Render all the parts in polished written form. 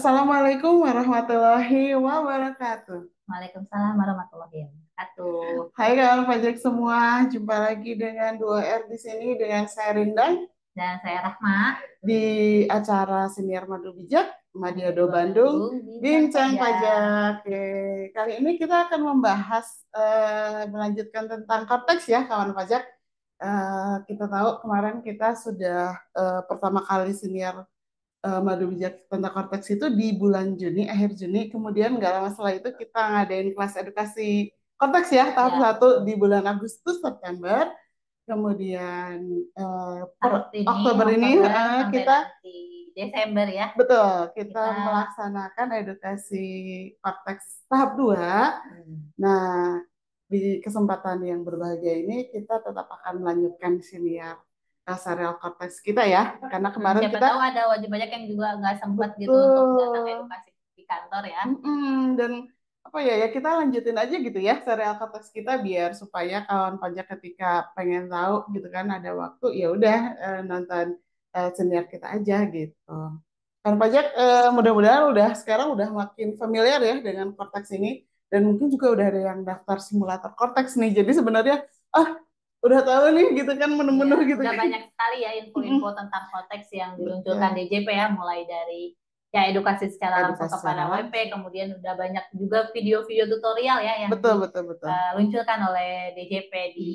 Assalamualaikum warahmatullahi wabarakatuh. Waalaikumsalam warahmatullahi wabarakatuh. Hai kawan pajak semua, jumpa lagi dengan 2R di sini dengan saya Rindang Dan saya Rahma di acara Senior Madu Bijak Madiodo Bandung, Bandung, Bincang Bincang Pajak. Pajak. Oke, kali ini kita akan membahas melanjutkan tentang konteks ya kawan pajak. Kita tahu kemarin kita sudah pertama kali senior Madu Bijak tentang Korteks itu di bulan Juni, akhir Juni. Kemudian nggak lama setelah itu kita ngadain kelas edukasi Korteks ya, tahap Ya, satu di bulan Agustus, September. Kemudian per tahap ini Oktober ini Oktober sampai kita nanti Desember ya. betul kita Kita melaksanakan edukasi Korteks tahap 2. hmm, Nah, di kesempatan yang berbahagia ini kita tetap akan melanjutkan siniar serial Korteks kita ya, karena kemarin siapa kita tahu ada wajib pajak yang juga nggak sempat gitu untuk datang betul. edukasi di kantor ya. Dan apa ya ya kita lanjutin aja gitu ya serial konteks kita biar supaya kawan pajak ketika pengen tahu gitu kan ada waktu ya udah nonton senior kita aja gitu. Kawan pajak mudah-mudahan udah sekarang udah makin familiar ya dengan konteks ini dan mungkin juga udah ada yang daftar simulator konteks nih. Jadi sebenarnya ah udah tahu nih gitu kan Iya, menu-menu gitu udah kan. banyak sekali ya info-info tentang konteks yang diluncurkan Betul. DJP ya, mulai dari ya edukasi secara langsung Edukasi secara kepada WP, langsung. kemudian udah banyak juga video-video tutorial ya yang Betul betul betul. diluncurkan oleh DJP di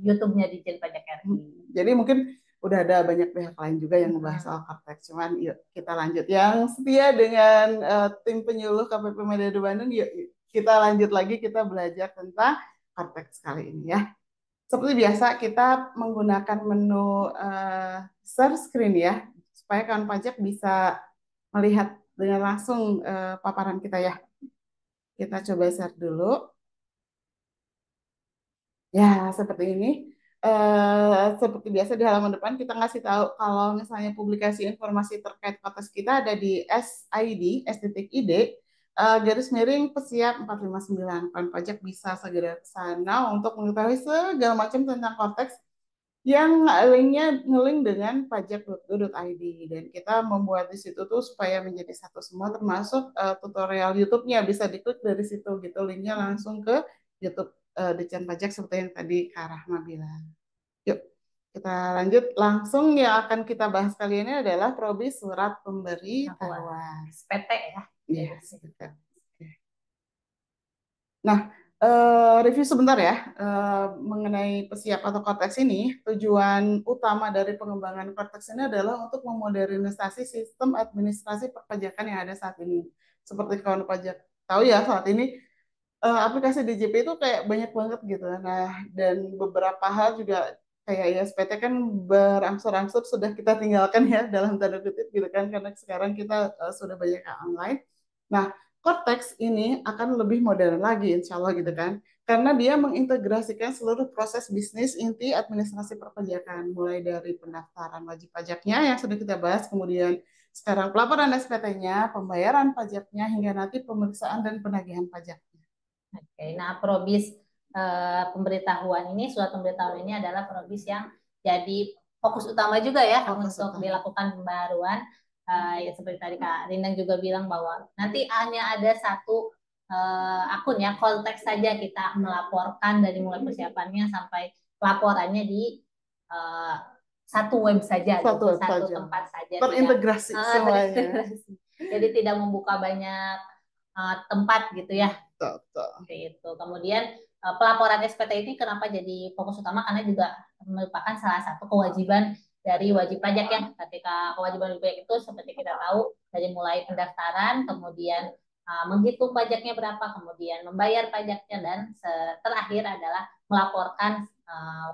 YouTube-nya Dijen Pajak RI. Jadi mungkin udah ada banyak pihak lain juga yang membahas soal Kartex. Cuman yuk kita lanjut. Yang setia dengan tim penyuluh KPP Medan Bandung, yuk kita lanjut lagi kita belajar tentang Kartex kali ini ya. Seperti biasa kita menggunakan menu share screen ya, supaya kawan pajak bisa melihat dengan langsung paparan kita ya. Kita coba share dulu. Ya, seperti ini. Seperti biasa di halaman depan kita ngasih tahu kalau misalnya publikasi informasi terkait kotas kita ada di SID, S.ID, garis miring pesiap 459. Kawan pajak bisa segera ke sana untuk mengetahui segala macam tentang konteks yang linknya ngelink dengan pajak.go.id dan kita membuat di situ tuh supaya menjadi satu semua termasuk tutorial YouTube-nya bisa diklik dari situ gitu linknya langsung ke YouTube Ditjen Pajak seperti yang tadi Kak Rahma bilang. Yuk kita lanjut langsung yang akan kita bahas kali ini adalah Probi Surat Pemberitahuan. SPT ya. Iya, sebentar. Nah, review sebentar ya mengenai Pesiap atau Cortex ini. Tujuan utama dari pengembangan Cortex ini adalah untuk memodernisasi sistem administrasi perpajakan yang ada saat ini. Seperti kawan pajak tahu ya, saat ini aplikasi DJP itu kayak banyak banget gitu. Nah, dan beberapa hal juga kayak ISPT kan berangsur-angsur sudah kita tinggalkan ya dalam tanda kutip gitu kan karena sekarang kita sudah banyak yang online. Nah, Cortex ini akan lebih modern lagi insya Allah gitu kan. Karena dia mengintegrasikan seluruh proses bisnis inti administrasi perpajakan mulai dari pendaftaran wajib pajaknya yang sudah kita bahas, kemudian sekarang pelaporan SPT-nya, pembayaran pajaknya hingga nanti pemeriksaan dan penagihan pajak. Oke, nah Probis pemberitahuan ini, surat pemberitahuan ini adalah Probis yang jadi fokus utama juga ya Fokus untuk utama. dilakukan pembaruan. Ya seperti tadi Kak Rindang juga bilang bahwa nanti hanya ada satu akun ya, konteks saja kita melaporkan dari mulai persiapannya sampai laporannya di eh, satu web saja Satu gitu, web satu saja. tempat saja, tidak Terintegrasi semuanya. terintegrasi. Jadi tidak membuka banyak tempat gitu ya. Betul, betul. Seperti itu. Kemudian pelaporan SPT ini kenapa jadi fokus utama karena juga merupakan salah satu kewajiban dari wajib pajak ya. Ketika kewajiban wajib pajak itu seperti kita tahu dari mulai pendaftaran, kemudian menghitung pajaknya berapa, kemudian membayar pajaknya dan terakhir adalah melaporkan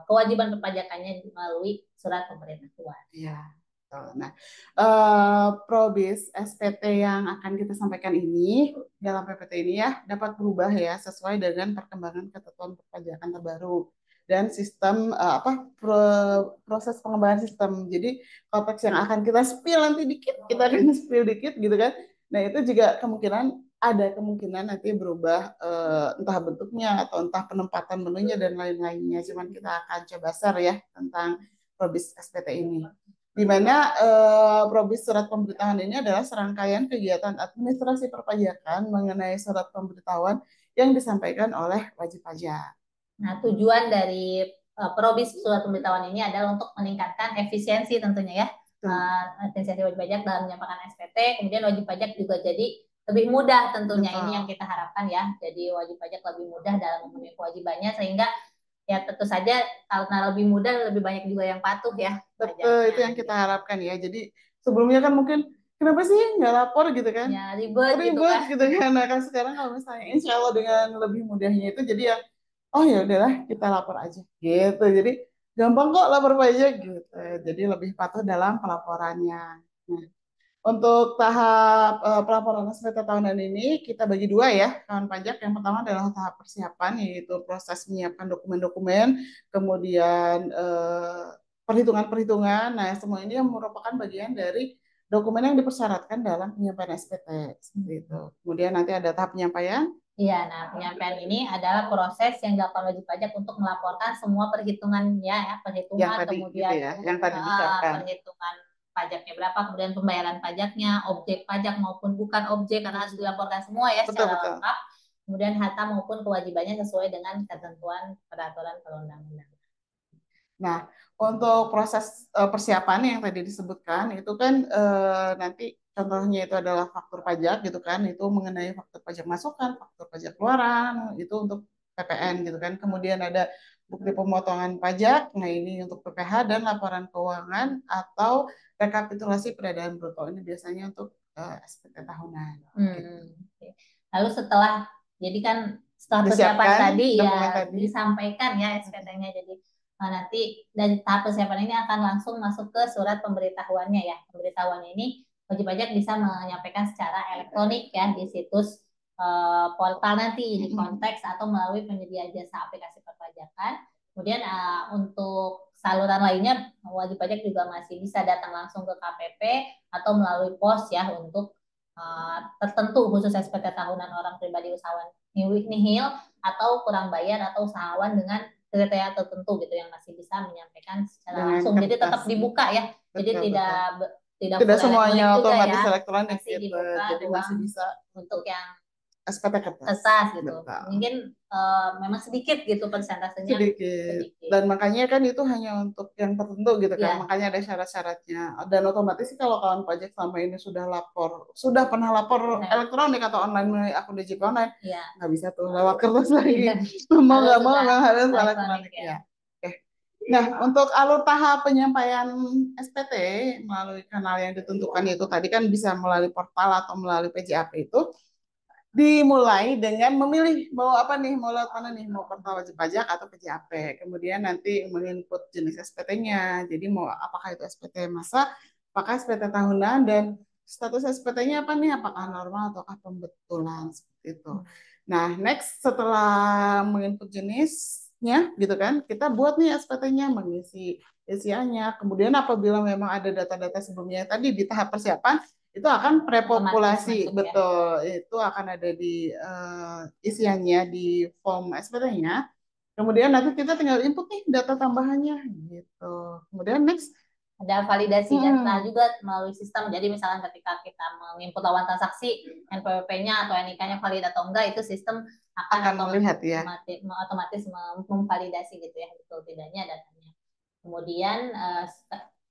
kewajiban perpajakannya melalui surat pemberitahuan. Iya. Betul. Nah, Probis SPT yang akan kita sampaikan ini dalam PPT ini ya dapat berubah ya sesuai dengan perkembangan ketentuan perpajakan terbaru dan sistem proses pengembangan sistem. Jadi konteks yang akan kita spill nanti dikit, kita akan spill dikit gitu kan. Nah, itu juga ada kemungkinan nanti berubah entah bentuknya atau entah penempatan menunya dan lain-lainnya. Cuman kita akan coba share ya tentang Probis SPT ini. di mana Probis Surat Pemberitahuan ini adalah serangkaian kegiatan administrasi perpajakan mengenai surat pemberitahuan yang disampaikan oleh wajib pajak. Nah, tujuan dari Probis Surat Pemberitahuan ini adalah untuk meningkatkan efisiensi tentunya ya. Efisiensi wajib pajak dalam menyampaikan SPT, kemudian wajib pajak juga jadi lebih mudah tentunya. Betul. Ini yang kita harapkan ya. Jadi wajib pajak lebih mudah dalam memenuhi kewajibannya sehingga ya tentu saja karena lebih mudah lebih banyak juga yang patuh ya Betul, itu pajaknya. yang kita harapkan ya. Jadi sebelumnya kan mungkin kenapa sih nggak lapor gitu kan? Ya ribet gitu Ribet kan. gitu kan. Nah kan sekarang kalau misalnya insya Allah dengan lebih mudahnya itu jadi ya oh ya udahlah kita lapor aja gitu. Jadi gampang kok lapor pajak gitu. Jadi lebih patuh dalam pelaporannya. Nah, untuk tahap pelaporan SPT tahunan ini kita bagi dua ya, kawan pajak. Yang pertama adalah tahap persiapan, yaitu proses menyiapkan dokumen-dokumen, kemudian perhitungan-perhitungan. Nah, semua ini yang merupakan bagian dari dokumen yang dipersyaratkan dalam penyampaian SPT. Seperti itu. Kemudian nanti ada tahap penyampaian. Iya, nah penyampaian ini adalah proses yang dilakukan wajib pajak untuk melaporkan semua perhitungannya ya, Yang perhitungan tadi gitu kemudian ya, yang tadi diucapkan. perhitungan pajaknya berapa, kemudian pembayaran pajaknya, objek pajak maupun bukan objek karena harus dilaporkan semua ya Betul, secara betul. lengkap. Kemudian harta maupun kewajibannya sesuai dengan ketentuan peraturan perundang-undangan. Nah, untuk proses persiapan yang tadi disebutkan itu kan nanti contohnya itu adalah faktur pajak gitu kan, itu mengenai faktur pajak masukan, faktur pajak keluaran, itu untuk PPN gitu kan. Kemudian ada bukti pemotongan pajak, nah ini untuk PPh dan laporan keuangan atau rekapitulasi peredaran bruto. Ini biasanya untuk SPT tahunan. Gitu. Lalu setelah jadi kan setelah persiapan Disiapkan tadi dokumen ya tadi. disampaikan ya SPT-nya jadi nanti dari tahap persiapan ini akan langsung masuk ke surat pemberitahuannya ya. Pemberitahuan ini wajib pajak bisa menyampaikan secara elektronik ya di situs portal nanti di konteks atau melalui penyedia jasa aplikasi perpajakan. Kemudian untuk saluran lainnya wajib pajak juga masih bisa datang langsung ke KPP atau melalui pos ya untuk tertentu khusus SPT tahunan orang pribadi usahawan nihil atau kurang bayar atau usahawan dengan kriteria tertentu gitu yang masih bisa menyampaikan secara Dengan langsung. Jadi tetap kertas. dibuka ya. Jadi Betul, tidak betul. tidak Tidak full semuanya elektronik juga otomatis ya. elektronik Masih gitu. dibuka Jadi ruang masih bisa untuk yang SPT kertas. kertas gitu. Betul. Mungkin memang sedikit gitu persentasenya Sedikit. sedikit. Dan makanya kan itu hanya untuk yang tertentu gitu kan. Ya. Makanya ada syarat-syaratnya. Dan otomatis sih kalau kawan pajak selama ini sudah lapor, sudah pernah lapor Ya. elektronik atau online melalui akun DJP online, Ya. nggak bisa tuh lewat kertas lagi. Ya. Mau Harus nggak mau sudah memang harus elektronik elektronik ya. ya. Oke. Nah, untuk alur tahap penyampaian SPT melalui kanal yang ditentukan itu tadi kan bisa melalui portal atau melalui PJAP itu dimulai dengan memilih mau apa nih, mau lewat mana nih, mau portal wajib pajak atau PJAP. Kemudian nanti menginput jenis SPT-nya. Jadi mau apakah itu SPT masa, apakah SPT tahunan dan status SPT-nya apa nih, apakah normal ataukah pembetulan seperti itu. Nah, next setelah menginput jenisnya gitu kan, kita buat nih SPT-nya, mengisi isiannya. Kemudian apabila memang ada data-data sebelumnya tadi di tahap persiapan, itu akan prepopulasi, masuk, betul. Ya. Itu akan ada di isiannya di form SPT-nya. Kemudian nanti kita tinggal input nih data tambahannya gitu. Kemudian next ada validasi data juga melalui sistem. Jadi misalnya ketika kita menginput lawan transaksi NPWP-nya atau NIK-nya valid atau enggak, itu sistem akan melihat ya. otomatis memvalidasi gitu ya betul tidaknya datanya. Kemudian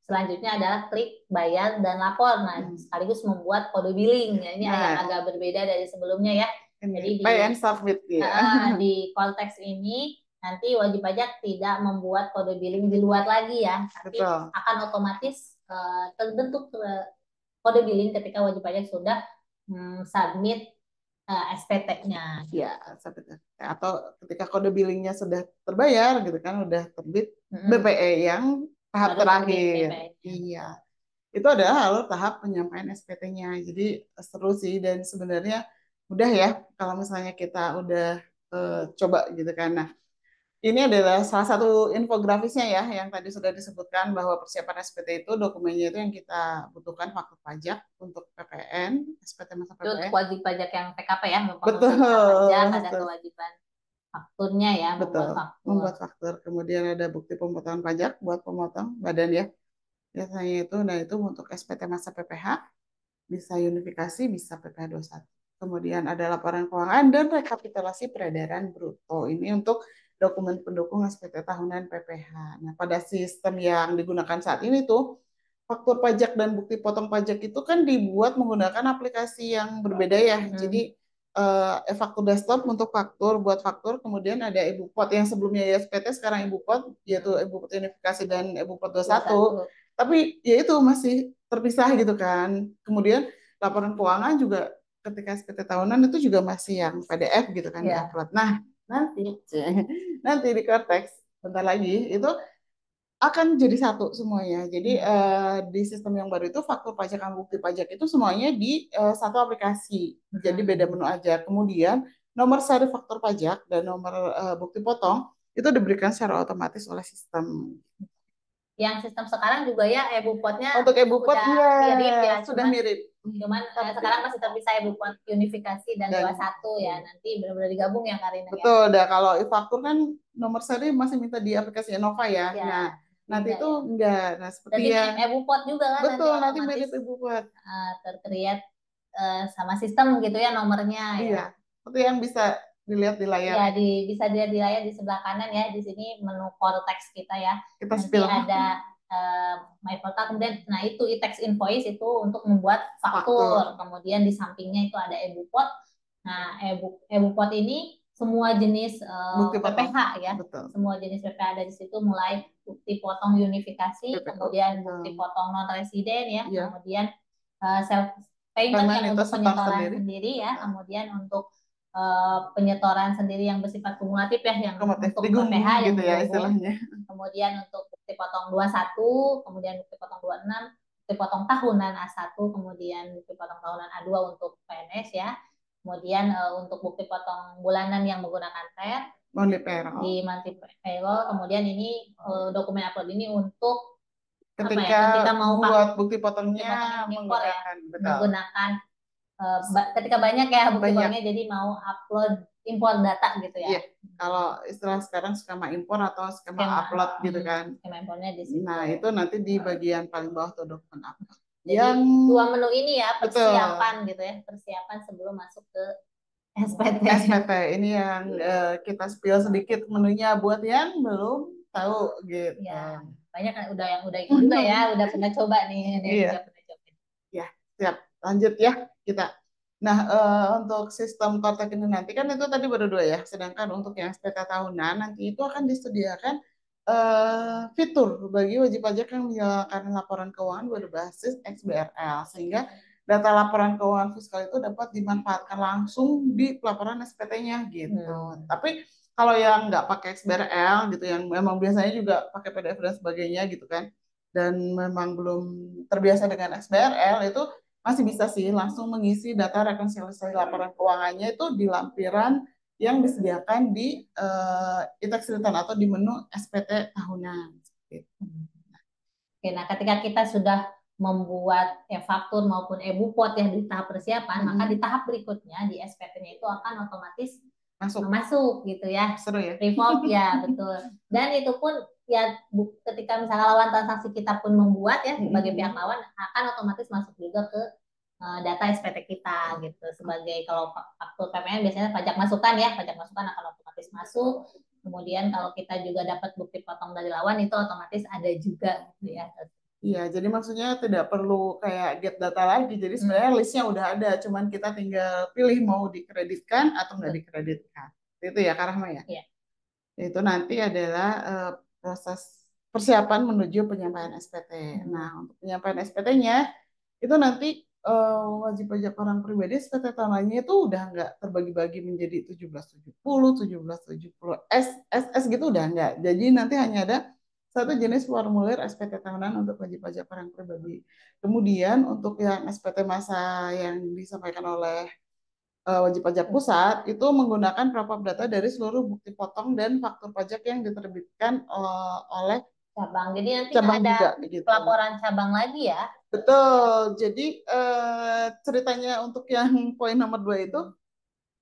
selanjutnya adalah klik bayar dan lapor. Nah, sekaligus membuat kode billing. Ya, ini yang agak berbeda dari sebelumnya ya. Jadi pay and submit ya. Di konteks ini nanti wajib pajak tidak membuat kode billing di luar lagi ya, tapi Betul. akan otomatis terbentuk kode billing ketika wajib pajak sudah submit SPT-nya. Ya, atau ketika kode billingnya sudah terbayar gitu kan, udah terbit BPE yang tahap terakhir. Iya. Itu adalah alur tahap penyampaian SPT-nya. Jadi seru sih dan sebenarnya mudah ya kalau misalnya kita udah coba gitu kan. Nah, ini adalah salah satu infografisnya ya yang tadi sudah disebutkan bahwa persiapan SPT itu dokumennya itu yang kita butuhkan faktur pajak untuk PPN, SPT masa PPN. Itu wajib pajak yang PKP ya, betul. pajak ada kewajiban fakturnya ya, betul. Membuat faktur. Kemudian ada bukti pemotongan pajak buat pemotong badan ya. biasanya itu. Nah, itu untuk SPT masa PPH, bisa unifikasi, bisa PPH satu. Kemudian ada laporan keuangan dan rekapitulasi peredaran bruto. Ini untuk dokumen pendukung SPT tahunan PPH. Nah, pada sistem yang digunakan saat ini tuh, faktur pajak dan bukti potong pajak itu kan dibuat menggunakan aplikasi yang berbeda ya. Jadi e-faktur desktop untuk faktur, buat faktur, kemudian ada e-bupot yang sebelumnya ISPT, sekarang e-bupot, yaitu e-bupot unifikasi dan e-bupot 21. Tapi ya itu masih terpisah gitu kan. Kemudian laporan keuangan juga ketika SPT tahunan itu juga masih yang PDF gitu kan diupload. Nah, nanti nanti di Cortex bentar lagi itu akan jadi satu semuanya. Jadi di sistem yang baru itu faktur pajak dan bukti pajak itu semuanya di satu aplikasi. Jadi beda menu aja. Kemudian nomor seri faktur pajak dan nomor bukti potong itu diberikan secara otomatis oleh sistem. Yang sistem sekarang juga ya e-bupotnya untuk e-bupot udah mirip ya, sudah mirip. Cuman sekarang masih terpisah e-bupot unifikasi dan 21 ya. Nanti benar-benar digabung ya Karina. Betul, dah kalau e-faktur kan nomor seri masih minta di aplikasi Innova ya. Nah, nanti itu enggak. Nah, seperti yang e-bupot juga kan. Betul, nanti mirip e-bupot. Terkreat sama sistem gitu ya nomornya. Iya, seperti yang bisa dilihat di layar. Ya, bisa dilihat di layar di sebelah kanan ya. Di sini menu Cortex kita ya. Kita Nanti spill. ada My Portal, kemudian nah itu e-tax invoice itu untuk membuat faktur. Kemudian di sampingnya itu ada e-bupot. Nah, e-bupot ini semua jenis PPH ya. Betul. Semua jenis PPH ada di situ, mulai bukti potong unifikasi, kemudian bukti potong non residen ya, kemudian self payment yang untuk penyetoran sendiri ya, kemudian untuk penyetoran sendiri yang bersifat kumulatif ya, yang untuk PPH yang gitu ya istilahnya. Kemudian untuk bukti potong 21, kemudian bukti potong 26, bukti potong tahunan A1, kemudian bukti potong tahunan A2 untuk PNS ya. Kemudian untuk bukti potong bulanan yang menggunakan TER di monthly payroll. Kemudian ini dokumen upload ini untuk ketika mau buat bukti potongnya menggunakan ketika banyak ya bukti potongnya, jadi mau upload impor data gitu ya. Iya. Kalau istilah sekarang skema impor atau skema upload gitu kan. Skema impornya di situ. Nah, itu nanti di bagian paling bawah tuh dokumen upload. Jadi yang dua menu ini ya, persiapan gitu ya, persiapan sebelum masuk ke SPT. SPT ini yang kita spill sedikit menunya buat yang belum tahu gitu. Ya, banyak kan yang udah ikut juga ya, udah pernah coba nih. Iya. Ya, siap. Lanjut ya kita. Nah, untuk sistem Cortex ini nanti kan itu tadi baru 2 ya. Sedangkan untuk yang SPT tahunan nanti itu akan disediakan fitur bagi wajib pajak yang menjalankan laporan keuangan berbasis XBRL, sehingga data laporan keuangan fiskal itu dapat dimanfaatkan langsung di pelaporan SPT-nya gitu. Tapi kalau yang nggak pakai XBRL gitu, yang memang biasanya juga pakai PDF dan sebagainya gitu kan, dan memang belum terbiasa dengan XBRL, itu masih bisa sih langsung mengisi data rekonsiliasi laporan keuangannya itu di lampiran yang disediakan di e-tax return atau di menu SPT tahunan. Oke, nah ketika kita sudah membuat e-faktur maupun e-bupot yang di tahap persiapan, maka di tahap berikutnya di SPT-nya itu akan otomatis masuk gitu ya. Seru ya. Revolve ya, betul. Dan itu pun ya ketika misalnya lawan transaksi kita pun membuat ya sebagai pihak lawan, akan otomatis masuk juga ke data SPT kita gitu. Sebagai kalau faktur PPN biasanya pajak masukan ya, pajak masukan akan otomatis masuk. Kemudian kalau kita juga dapat bukti potong dari lawan itu otomatis ada juga gitu ya. Iya, jadi maksudnya tidak perlu kayak get data lagi. Jadi sebenarnya listnya udah ada, cuman kita tinggal pilih mau dikreditkan atau nggak dikreditkan. Itu ya, Kak Rahma ya? Iya. Itu nanti adalah proses persiapan menuju penyampaian SPT. Nah, untuk penyampaian SPT-nya itu nanti wajib pajak orang pribadi SPT tahunannya itu udah nggak terbagi-bagi menjadi 1770, 1770 SS gitu udah nggak. Jadi nanti hanya ada satu jenis formulir SPT tahunan untuk wajib pajak orang pribadi. Kemudian untuk yang SPT masa yang disampaikan oleh wajib pajak pusat itu menggunakan prapab data dari seluruh bukti potong dan faktur pajak yang diterbitkan oleh cabang. Jadi nanti cabang ada juga, gitu. Pelaporan cabang lagi ya. Betul. Jadi ceritanya untuk yang poin nomor 2 itu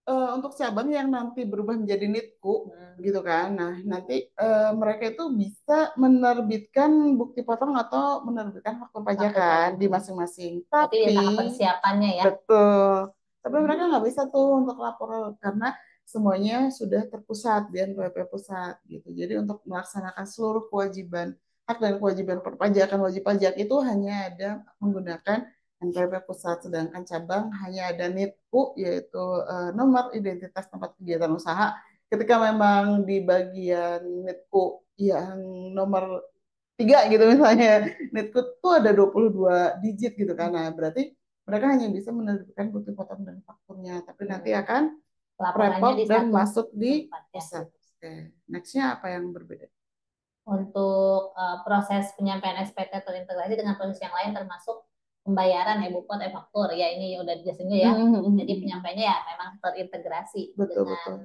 untuk cabang yang nanti berubah menjadi NITKU gitu kan. Nah, nanti mereka itu bisa menerbitkan bukti potong atau menerbitkan faktur pajakan di masing-masing. Berarti di Tapi tahap persiapannya ya. betul. Tapi mereka nggak bisa tuh untuk lapor karena semuanya sudah terpusat di NPWP pusat gitu. Jadi untuk melaksanakan seluruh kewajiban hak dan kewajiban perpajakan wajib pajak itu hanya ada menggunakan NPWP pusat, sedangkan cabang hanya ada NITKU yaitu nomor identitas tempat kegiatan usaha. Ketika memang di bagian NITKU yang nomor 3 gitu misalnya, NITKU tuh ada 22 digit gitu kan. Nah, berarti mereka hanya bisa menerbitkan bukti potong dan fakturnya, tapi nanti akan Pelaporannya repot di dan satu masuk di tempat ya. pusat. Oke, nextnya apa yang berbeda? Untuk proses penyampaian SPT terintegrasi dengan proses yang lain termasuk pembayaran e-bupot, e-faktur. Ya ini udah dijelasin juga ya. Jadi penyampaiannya ya memang terintegrasi Betul, dengan betul.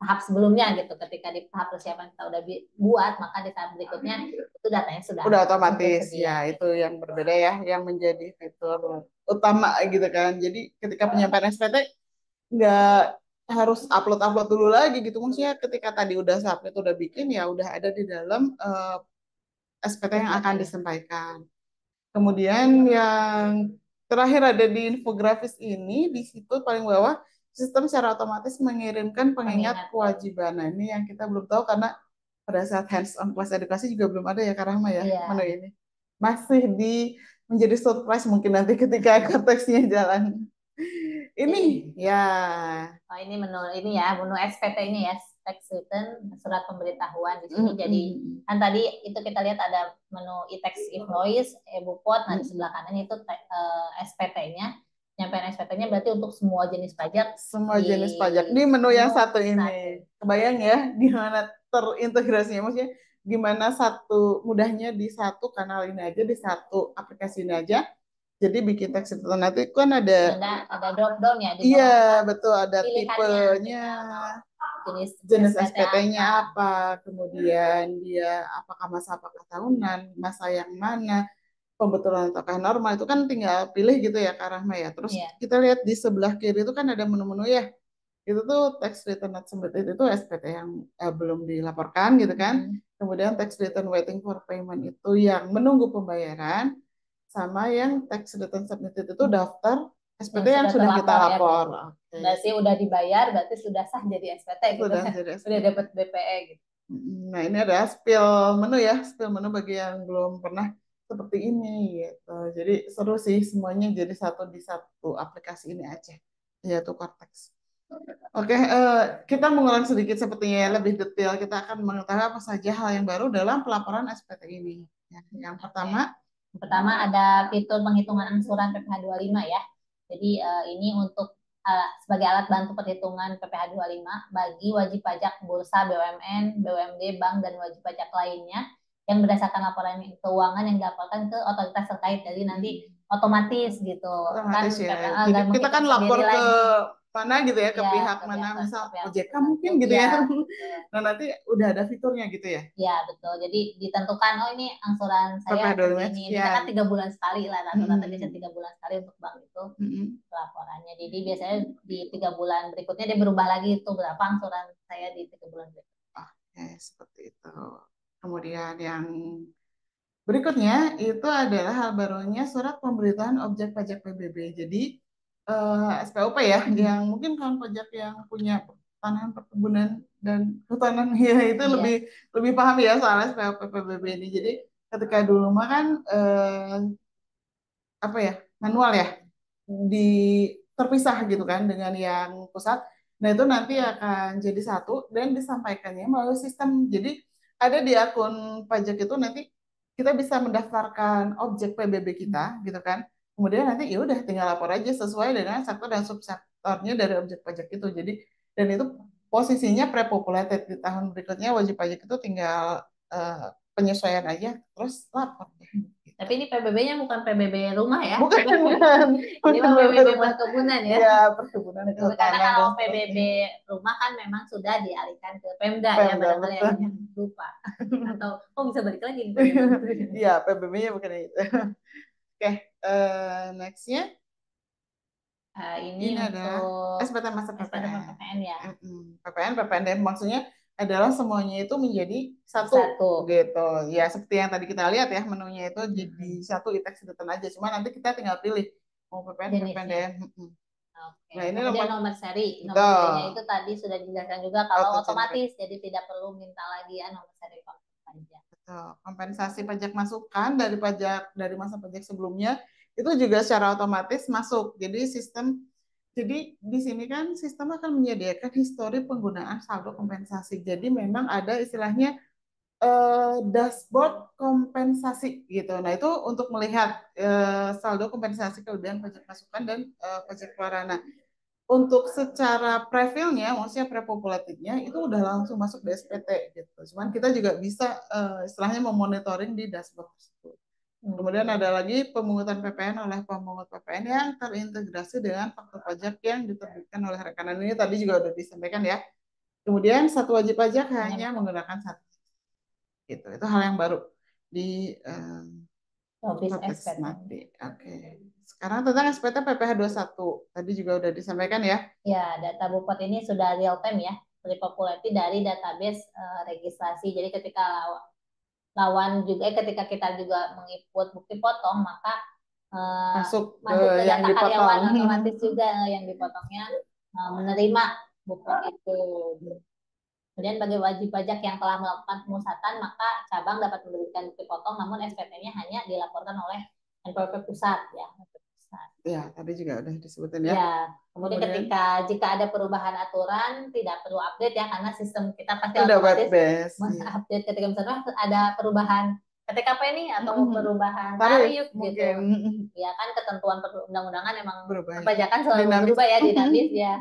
tahap sebelumnya gitu. Ketika di tahap persiapan kita udah buat, maka di tahap berikutnya itu datanya sudah Udah otomatis tersedia. ya, itu yang berbeda ya, yang menjadi fitur utama gitu kan. Jadi ketika penyampaian SPT nggak harus upload dulu lagi gitu, maksudnya ketika tadi udah submit udah bikin ya udah ada di dalam SPT yang akan disampaikan. Kemudian yang terakhir ada di infografis ini, di situ paling bawah, sistem secara otomatis mengirimkan pengingat kewajiban. Nah, ini yang kita belum tahu karena pada saat hands-on kelas edukasi juga belum ada ya Kak Rahma ya, Iya. menu ini. Masih menjadi surprise mungkin nanti ketika korteksnya jalan. Ini ya. Oh, ini menu ini ya, menu SPT ini ya, tax return, surat pemberitahuan di sini. Jadi kan tadi itu kita lihat ada menu e-tax invoice, e-bupot, nah di sebelah kanan itu SPT-nya. Penyampaian SPT-nya berarti untuk semua jenis pajak. Semua jenis pajak di menu yang satu ini. Kebayang ya gimana terintegrasinya, maksudnya gimana mudahnya di satu kanal ini aja, di satu aplikasi ini aja. Jadi bikin tax return nanti kan ada drop down ya di iya, bawah. betul ada tipenya, jenis SPT-nya apa, kemudian dia apakah tahunan, masa yang mana, pembetulan ataukah normal, itu kan tinggal pilih gitu ya Kak Rahma ya. Terus kita lihat di sebelah kiri itu kan ada menu-menu ya. Itu tuh tax return not submitted itu SPT yang belum dilaporkan gitu kan. Kemudian tax return waiting for payment itu yang menunggu pembayaran, sama yang tax return submitted itu daftar SPT yang sudah kita lapor. Ya, berarti udah dibayar, berarti sudah sah jadi SPT gitu. Sudah jadi SPT. Udah dapat BPE gitu. Nah, ini ada spill menu ya, spill menu bagi yang belum pernah seperti ini gitu. Jadi seru sih semuanya jadi satu di satu aplikasi ini aja, yaitu Cortex. Oke, kita mengulang sedikit sepertinya lebih detail. Kita akan mengetahui apa saja hal yang baru dalam pelaporan SPT ini. Ya, yang pertama ada fitur penghitungan angsuran PPh 25 ya. Jadi ini untuk sebagai alat bantu perhitungan PPh 25 bagi wajib pajak bursa, BUMN, BUMD, bank, dan wajib pajak lainnya yang berdasarkan laporan keuangan yang dilaporkan ke otoritas terkait. Jadi nanti otomatis gitu. Otomatis kan, ya. Jadi kita kan lapor ke mana gitu ya, ke pihak mana, misal OJK mungkin gitu ya. Nah nanti udah ada fiturnya gitu ya. Ya betul. Jadi ditentukan oh ini angsuran saya segini. Misalkan 3 bulan sekali lah, rata-rata biasanya 3 bulan sekali untuk bank itu laporannya. Jadi biasanya di 3 bulan berikutnya dia berubah lagi itu berapa angsuran saya di 3 bulan berikutnya. Oke, seperti itu. Kemudian yang berikutnya itu adalah hal barunya surat pemberitahuan objek pajak PBB. Jadi SPOP ya, yang mungkin kawan pajak yang punya tanahan perkebunan dan hutanan ya itu lebih paham ya soal SPOP PBB ini. Jadi ketika dulu mah kan apa ya manual ya di terpisah gitu kan dengan yang pusat. Nah itu nanti akan jadi satu dan disampaikannya melalui sistem. Jadi ada di akun pajak itu nanti kita bisa mendaftarkan objek PBB kita gitu kan. Kemudian nanti ya udah tinggal lapor aja sesuai dengan sektor dan subsektornya dari objek pajak itu. Jadi dan itu posisinya pre-populated di tahun berikutnya wajib pajak itu tinggal penyesuaian aja terus lapor. Tapi ini PBB-nya bukan PBB rumah ya? Bukan. Ini mah PBB perkebunan ya? Iya, perkebunan. Karena kalau PBB rumah kan memang sudah dialihkan ke Pemda ya, barangkali yang lupa. Atau bisa balik lagi nih PBB. Iya, PBB-nya bukan itu. Oke, next-nya. Ini Ini adalah untuk SPT Master SPT PPN. PPN ya. PPN, PPNDM maksudnya adalah semuanya itu menjadi satu Satu. gitu. Ya seperti yang tadi kita lihat ya menunya itu jadi Hmm. satu ITEX Sedotan aja. Cuma nanti kita tinggal pilih mau PPN, Jenisnya. PPNDM. Oke. Nah ini Kemudian nomor nomor seri. Nomor betul serinya itu tadi sudah dijelaskan juga kalau auto generate. otomatis, jadi tidak perlu minta lagi ya nomor seri pajak. Betul. Kompensasi pajak masukan dari dari masa pajak sebelumnya itu juga secara otomatis masuk. Jadi di sini kan sistem akan menyediakan histori penggunaan saldo kompensasi. Jadi memang ada istilahnya dashboard kompensasi gitu. Nah itu untuk melihat saldo kompensasi kelebihan pajak masukan dan pajak keluaran. Nah untuk secara prefilnya, maksudnya prepopulatifnya itu udah langsung masuk di SPT gitu. Cuman kita juga bisa istilahnya memonitoring di dashboard tersebut. Kemudian Oke. ada lagi pemungutan PPN oleh pemungut PPN yang terintegrasi dengan faktur pajak yang diterbitkan oleh rekanan. Ini tadi juga udah disampaikan ya. Kemudian satu wajib pajak hanya menggunakan satu. Gitu. Itu hal yang baru di Office konteks SPT. nanti. Oke. Sekarang tentang SPT PPh satu. Tadi juga udah disampaikan ya. Ya, data Bupot ini sudah real time ya, repopulasi dari database registrasi. Jadi ketika lawan juga, ketika kita juga menginput bukti potong, maka Masuk ke masuk ke yang data dipotong. karyawan otomatis juga yang dipotongnya menerima Bupot itu. Kemudian bagi wajib pajak yang telah melakukan pemusatan, maka cabang dapat memberikan bukti potong, namun SPT-nya hanya dilaporkan oleh NPWP pusat ya. Pusat. Ya, tadi juga udah disebutin ya. Ya, kemudian Kemudian jika ada perubahan aturan tidak perlu update ya, karena sistem kita pasti udah web otomatis base. Iya. update ketika misalnya ada perubahan PTKP nih atau perubahan Tarif tarif gitu. mungkin Ya kan ketentuan perundang-undangan emang berubah ya. perpajakan selalu Dinamis. berubah ya, dinamis ya.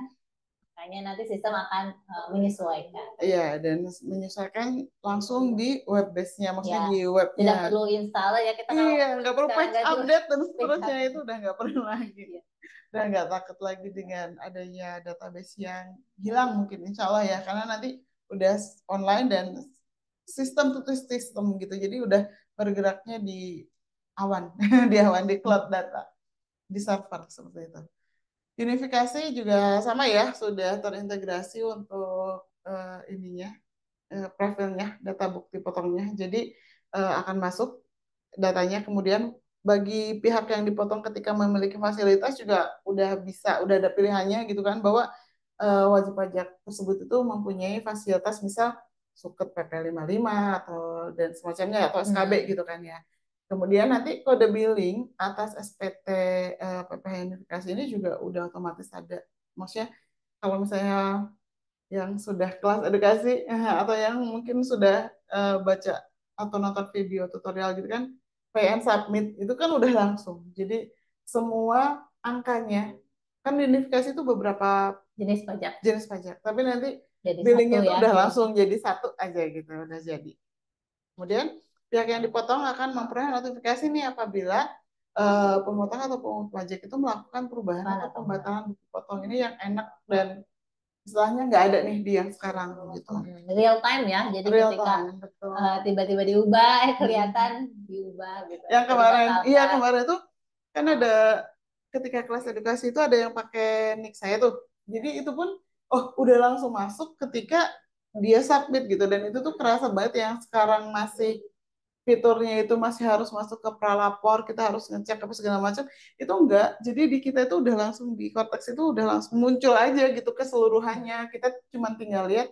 Makanya nanti sistem akan menyesuaikan. Iya, dan menyesuaikan langsung di web base-nya, maksudnya Ya, di webnya. tidak perlu install ya, kita kalau Iya, nggak perlu sekarang patch nggak perlu update dan seterusnya backup. itu udah nggak perlu lagi. Ya. Udah nggak takut lagi dengan adanya database yang hilang mungkin, insya Allah ya, karena nanti udah online dan sistem to sistem gitu, jadi udah bergeraknya di awan, di awan, di cloud data, di server seperti itu. Unifikasi juga sama ya, sudah terintegrasi untuk ininya, profilnya, data bukti potongnya. Jadi akan masuk datanya, kemudian bagi pihak yang dipotong ketika memiliki fasilitas juga udah bisa, udah ada pilihannya gitu kan, bahwa wajib pajak tersebut itu mempunyai fasilitas misal suket PP 55 atau dan semacamnya atau SKB gitu kan ya. Kemudian nanti kode billing atas SPT PPh Unifikasi ini juga udah otomatis ada. Maksudnya kalau misalnya yang sudah kelas edukasi atau yang mungkin sudah baca atau nonton video tutorial gitu kan, pay and submit itu kan udah langsung. Jadi semua angkanya kan identifikasi itu beberapa Jenis pajak jenis pajak, tapi nanti jadi satu billingnya itu ya. udah langsung jadi satu aja gitu, udah jadi. Kemudian pihak yang dipotong akan memperoleh notifikasi nih apabila pemotong atau pemungut pajak itu melakukan perubahan atau pembatalan bukti potong. Ini yang enak dan istilahnya nggak ada nih di yang sekarang gitu. Real time ya, jadi Real ketika time, betul. Tiba-tiba diubah, kelihatan diubah gitu. Yang kemarin, iya Batalkan. kemarin tuh kan ada ketika kelas edukasi itu ada yang pakai nick saya tuh. Jadi itu pun oh udah langsung masuk ketika dia submit gitu, dan itu tuh kerasa banget yang sekarang masih fiturnya itu masih harus masuk ke pralapor, kita harus ngecek apa segala macam, itu enggak. Jadi di kita itu udah langsung di Cortex itu udah langsung muncul aja gitu keseluruhannya. Kita cuma tinggal lihat,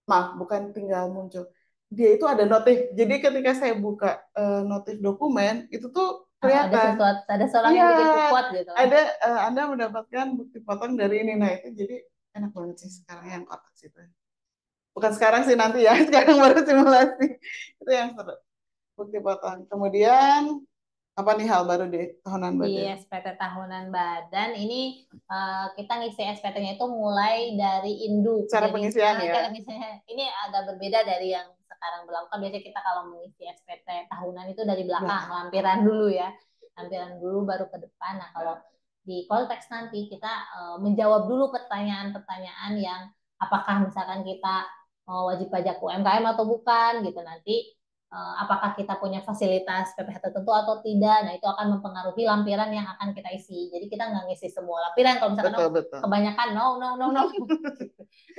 maaf bukan tinggal muncul, dia itu ada notif. Jadi ketika saya buka notif dokumen itu tuh Ada kelihatan, sesuatu, ada seorang iya yang bikin support gitu kan. ada Anda mendapatkan bukti potong dari ini. Nah itu jadi enak banget sih sekarang yang Cortex itu. Bukan sekarang sih, nanti ya, sekarang baru simulasi. Itu yang seru, bukti potong. Kemudian apa nih hal baru di tahunan Di badan? SPT tahunan badan ini kita ngisi SPT-nya itu mulai dari induk. Cara Jadi pengisian ya. kalau misalnya ini agak berbeda dari yang sekarang berlaku. Kan biasanya kita kalau mengisi SPT tahunan itu dari belakang, lampiran dulu ya. Lampiran dulu baru ke depan. Nah, kalau di konteks nanti kita menjawab dulu pertanyaan-pertanyaan yang apakah misalkan kita wajib pajak UMKM atau bukan gitu, nanti apakah kita punya fasilitas PPH tertentu atau tidak. Nah, itu akan mempengaruhi lampiran yang akan kita isi. Jadi kita nggak ngisi semua lampiran. Kalau misalkan Betul, betul. kebanyakan no, no, no, no.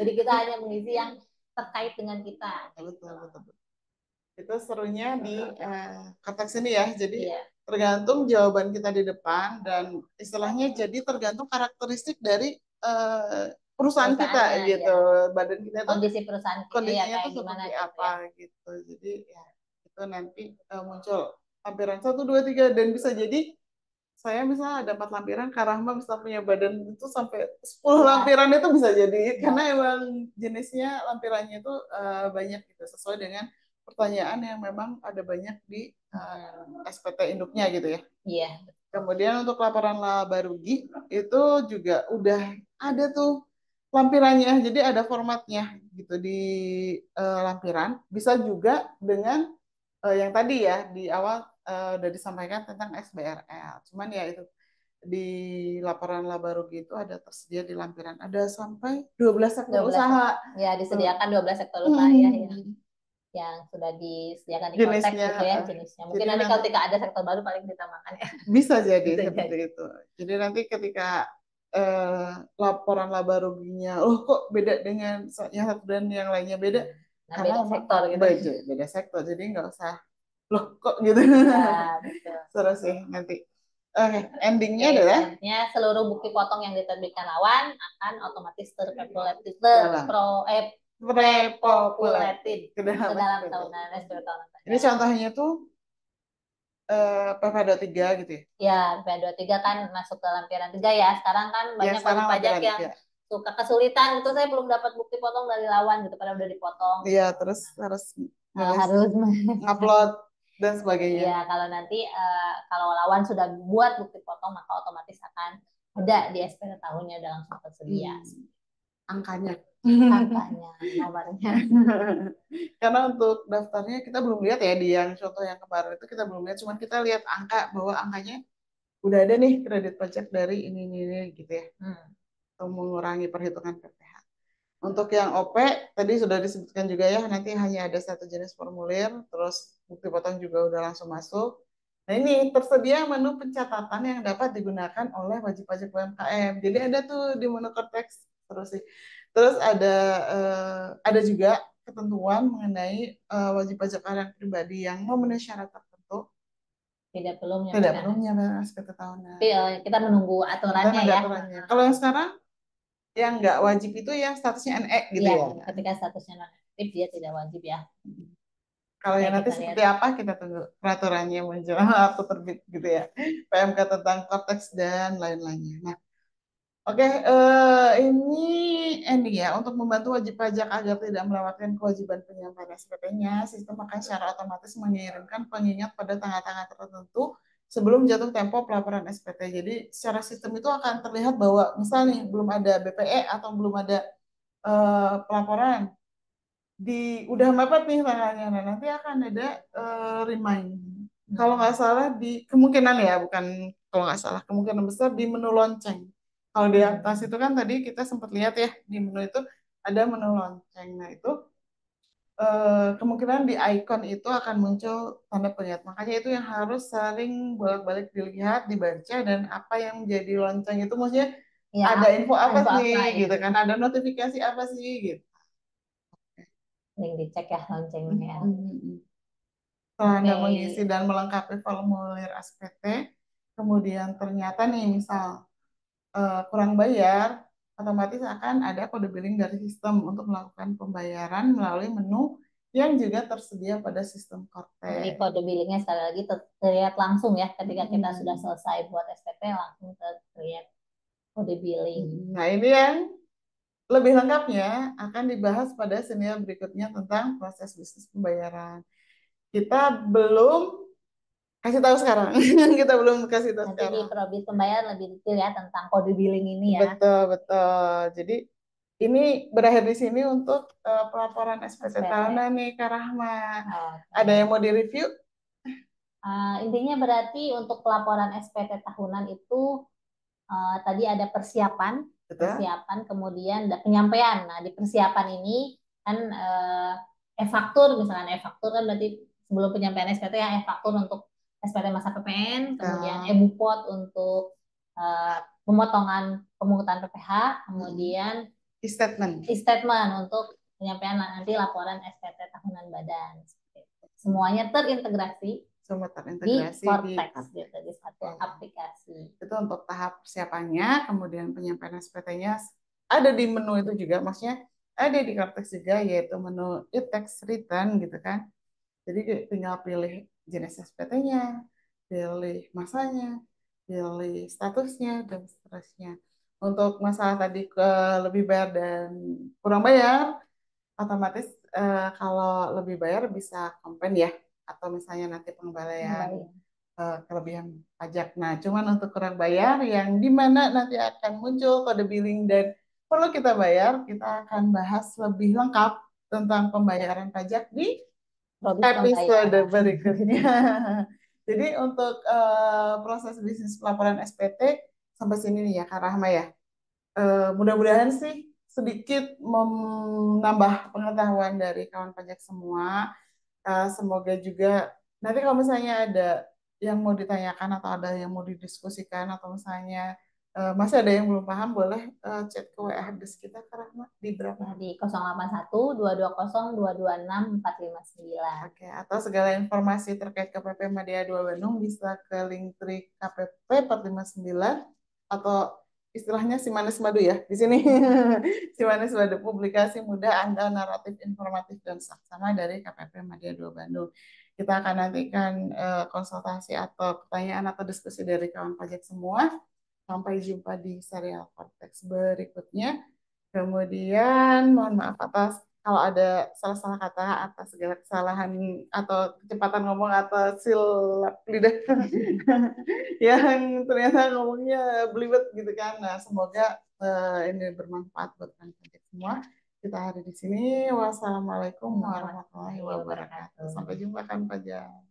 Jadi kita hanya mengisi yang terkait dengan kita. Betul, betul, betul. Itu serunya di konteks ini ya. Jadi Iya. tergantung jawaban kita di depan dan istilahnya jadi tergantung karakteristik dari perusahaan kita Perusahaannya, gitu. ya. Badan kita tuh Kondisi perusahaan kita ya kondisinya kayak tuh gimana seperti gitu apa ya. gitu. Jadi ya itu nanti muncul lampiran satu, dua, tiga dan bisa jadi saya misalnya ada 4 lampiran, Kak Rahma bisa punya badan itu sampai 10 Ya, lampiran itu bisa jadi karena ya, emang jenisnya lampirannya itu banyak gitu sesuai dengan pertanyaan yang memang ada banyak di SPT induknya gitu ya. iya. Kemudian untuk laporan laba rugi itu juga udah ada tuh lampirannya, jadi ada formatnya gitu di lampiran. Bisa juga dengan yang tadi ya di awal udah disampaikan tentang SBRL. Cuman ya itu di laporan laba rugi itu ada tersedia di lampiran. Ada sampai 12 sektor 12 usaha. ya Tuh. disediakan 12 sektor usaha ya yang sudah disediakan di konteks Jenisnya. gitu ya jenisnya. Mungkin Jadi nanti nanti kalau ketika ada sektor baru paling ditambahkan ya. bisa jadi Bisa seperti jadi. itu. Jadi nanti ketika laporan laba ruginya, oh kok beda dengan yang satu dan yang lainnya beda, Nah, karena beda emang sektor gitu. beda sektor. Jadi nggak usah, loh kok gitu. Ya, betul. Seru sih nanti. Oke, endingnya Oke, adalah selanjutnya seluruh bukti potong yang diterbitkan lawan akan otomatis terpopulated dalam prepopulated ke ke dalam dalam SPT. tahunan SPT tahunan Ini pajak. contohnya tuh PV23 gitu ya. Ya, P23 kan masuk ke lampiran 3 ya. Sekarang kan Yang banyak wajib sekarang pajak lampiran yang 3. suka kesulitan itu saya belum dapat bukti potong dari lawan gitu padahal udah dipotong Iya, gitu. terus harus nulis Harus ngupload dan sebagainya. ya kalau nanti kalau lawan sudah buat bukti potong maka otomatis akan ada di SPT tahunnya udah langsung tersedia Angkanya. angkanya nomornya. Karena untuk daftarnya kita belum lihat ya di yang contoh yang kemarin itu kita belum lihat, cuman kita lihat angka bahwa angkanya udah ada nih kredit pajak dari ini gitu ya, untuk mengurangi perhitungan PPh. Untuk yang OP tadi sudah disebutkan juga ya, nanti hanya ada satu jenis formulir, terus bukti potong juga udah langsung masuk. Nah ini tersedia menu pencatatan yang dapat digunakan oleh wajib pajak UMKM. Jadi ada tuh di menu konteks terus sih. Terus ada juga ketentuan mengenai wajib pajak orang pribadi yang memenuhi syarat tertentu Tidak perlu tidak menyampaikan perlu menyampaikan SPT tahunan. tapi kita menunggu Kita aturannya nggak ya. aturannya. Kalau yang sekarang yang nggak wajib itu yang statusnya NE gitu Iya, ya. ketika statusnya non aktif dia tidak wajib ya. Kalau Oke, yang nanti kita lihat. seperti apa kita tunggu peraturannya muncul atau terbit gitu ya. PMK tentang konteks dan lain-lainnya. Nah, oke, ini ending ya untuk membantu wajib pajak agar tidak melewatkan kewajiban penyampaian SPT-nya, sistem akan secara otomatis mengirimkan pengingat pada tanggal-tanggal tertentu sebelum jatuh tempo pelaporan SPT. Jadi secara sistem itu akan terlihat bahwa misalnya belum ada BPE atau belum ada pelaporan di udah mepet nih tanggalnya. Nah, nanti akan ada remind. Kalau nggak salah di kemungkinan ya, bukan kalau nggak salah, kemungkinan besar di menu lonceng. Kalau di atas itu kan tadi kita sempat lihat ya di menu itu ada menu lonceng. Nah, itu kemungkinan di icon itu akan muncul tanda pengingat. Makanya itu yang harus sering bolak-balik dilihat, dibaca dan apa yang menjadi lonceng itu maksudnya Ya, ada info apa info sih apa ya? gitu kan, ada notifikasi apa sih gitu. Link dicek ya loncengnya ya. Setelah Oke. Anda mengisi dan melengkapi formulir SPT, kemudian ternyata nih misal kurang bayar, otomatis akan ada kode billing dari sistem untuk melakukan pembayaran melalui menu yang juga tersedia pada sistem Jadi Korte. kode billingnya sekali lagi terlihat langsung ya ketika kita sudah selesai buat SPT langsung terlihat kode billing. Nah ini yang lebih lengkapnya akan dibahas pada senior berikutnya tentang proses bisnis pembayaran. Kita belum kasih tahu sekarang. Kita belum kasih tahu Nanti di sekarang. probit pembayaran lebih detail ya tentang kode billing ini ya. Betul, betul. Jadi ini berakhir di sini untuk pelaporan SPT SPT. tahunan nih, Kak Rahma. Ada Oke. yang mau direview? Intinya berarti untuk pelaporan SPT tahunan itu tadi ada persiapan, Betul. kemudian ada penyampaian. Nah, di persiapan ini kan e-faktur misalnya e-faktur kan berarti sebelum penyampaian SPT yang e-faktur untuk SPT masa PPN, kemudian Ya, e-Bupot untuk pemotongan pemungutan PPh, kemudian e-statement. e-statement untuk penyampaian nanti laporan SPT tahunan badan. Semuanya terintegrasi Semua di terintegrasi di Cortex Cortex. gitu, di satu Oke. aplikasi. Itu untuk tahap persiapannya, kemudian penyampaian SPT-nya ada di menu itu juga, maksudnya ada di Cortex juga, yaitu menu e-tax return gitu kan. Jadi tinggal pilih jenis SPT-nya, pilih masanya, pilih statusnya, dan seterusnya. Untuk masalah tadi ke lebih bayar dan kurang bayar, otomatis kalau lebih bayar bisa komplain ya, atau misalnya nanti pengembalian Kembali. kelebihan pajak. Nah, cuman untuk kurang bayar yang di mana nanti akan muncul kode billing dan perlu kita bayar, kita akan bahas lebih lengkap tentang pembayaran pajak di Produk episode pembayaran. berikutnya. Jadi untuk proses bisnis pelaporan SPT sampai sini nih ya Kak Rahma ya. Mudah-mudahan sih sedikit menambah pengetahuan dari kawan pajak semua. Semoga juga nanti kalau misalnya ada yang mau ditanyakan atau ada yang mau didiskusikan atau misalnya masih ada yang belum paham, boleh chat ke WA Desk kita Kak Rahma di berapa? Ya, di 081 220 226 459. Oke, atau segala informasi terkait KPP Madya 2 Bandung bisa ke link Tri KPP 459 atau istilahnya si manis madu ya di sini. Si manis madu publikasi mudah Anda naratif informatif dan saksama dari KPP Madya 2 Bandung. Kita akan nantikan konsultasi atau pertanyaan atau diskusi dari kawan pajak semua. Sampai jumpa di serial Cortex berikutnya. Kemudian mohon maaf atas kalau ada salah-salah kata atas segala kesalahan atau kecepatan ngomong atau silap lidah yang ternyata ngomongnya belibet gitu kan. Nah, semoga ini bermanfaat buat kalian semua. Kita hari di sini. Wassalamualaikum warahmatullahi wabarakatuh. Sampai jumpa kan Pak Jan.